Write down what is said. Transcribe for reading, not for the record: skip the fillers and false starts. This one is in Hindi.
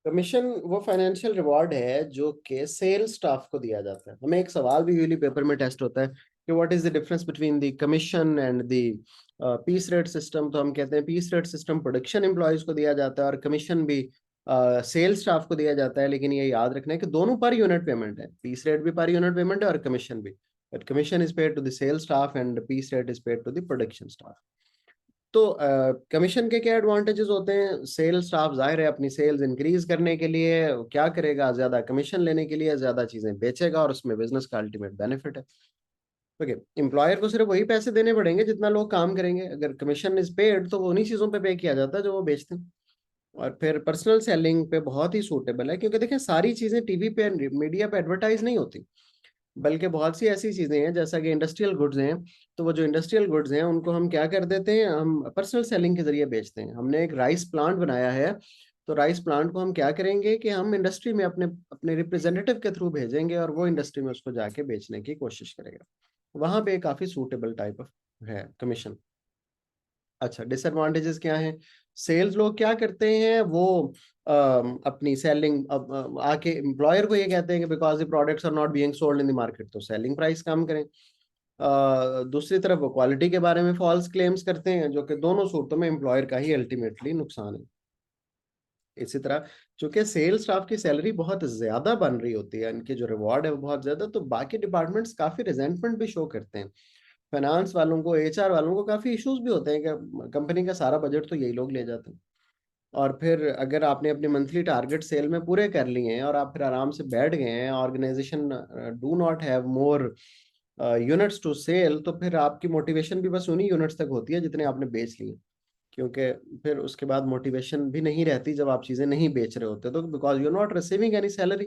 कमीशन वो फाइनेंशियल रिवॉर्ड है जो कि सेल्स स्टाफ को दिया जाता है। हमें एक सवाल भी यूजुअली पेपर में टेस्ट होता है कि what is the difference between the commission and the piece rate system. तो हम कहते हैं piece rate system production employees को दिया जाता है और कमीशन भी सेल्स स्टाफ को दिया जाता है। लेकिन ये याद रखना है कि दोनों पर यूनिट पेमेंट है, पीस रेट भी पर यूनिट पेमेंट है और कमीशन भी। But commission is paid to the sales staff and piece rate is paid to the production staff. तो कमीशन के क्या एडवांटेजेस होते हैं? सेल्स स्टाफ जाहिर है अपनी सेल्स इंक्रीज करने के लिए क्या करेगा, ज्यादा कमीशन लेने के लिए ज्यादा चीजें बेचेगा और उसमें बिजनेस का अल्टीमेट बेनिफिट है। ओके, एम्प्लॉयर को सिर्फ वही पैसे देने पड़ेंगे जितना लोग काम करेंगे। अगर कमीशन इज पेड तो वो उन्हीं चीजों पे पे किया जाता है जो वो बेचते हैं। और फिर पर्सनल सेलिंग पे बहुत ही सूटेबल है, क्योंकि देखिए सारी चीजें टीवी पे मीडिया पे एडवर्टाइज नहीं होती, बल्कि बहुत सी ऐसी चीजें हैं जैसा कि इंडस्ट्रियल गुड्स हैं। तो वो जो इंडस्ट्रियल गुड्स हैं उनको हम क्या कर देते हैं, हम पर्सनल सेलिंग के जरिए बेचते हैं। हमने एक राइस प्लांट बनाया है, तो राइस प्लांट को हम क्या करेंगे कि हम इंडस्ट्री में अपने अपने रिप्रेजेंटेटिव के थ्रू भेजेंगे और वो इंडस्ट्री में उसको जाके बेचने की कोशिश करेगा। वहां पे काफी सूटेबल टाइप ऑफ है कमीशन। अच्छा, डिसएडवांटेजेस क्या हैं? सेल्स लोग क्या करते हैं, वो अपनी सेलिंग आके एम्प्लॉयर को ये कहते हैं कि because the products are not being sold in the market, तो सेलिंग प्राइस कम करें। दूसरी तरफ वो क्वालिटी के बारे में फॉल्स क्लेम्स करते हैं, जो कि दोनों सूरतों में एम्प्लॉयर का ही अल्टीमेटली नुकसान है। इसी तरह चूंकि सेल्स स्टाफ की सैलरी बहुत ज्यादा बन रही होती है, इनकी जो रिवॉर्ड है वो बहुत ज्यादा, तो बाकी डिपार्टमेंट्स काफी रिजेंटमेंट भी शो करते हैं। फाइनेंस वालों को, एचआर वालों को काफी इश्यूज भी होते हैं कि कंपनी का सारा बजट तो यही लोग ले जाते हैं। और फिर अगर आपने अपने मंथली टारगेट सेल में पूरे कर लिए हैं और आप फिर आराम से बैठ गए हैं, organisation do not have more units to sell, तो फिर आपकी मोटिवेशन भी बस उन्हीं यूनिट्स तक होती है जितने आपने बेच लिए। क्योंकि फिर उसके बाद मोटिवेशन भी नहीं रहती जब आप चीजें नहीं बेच रहे होते, तो because you are not receiving any salary.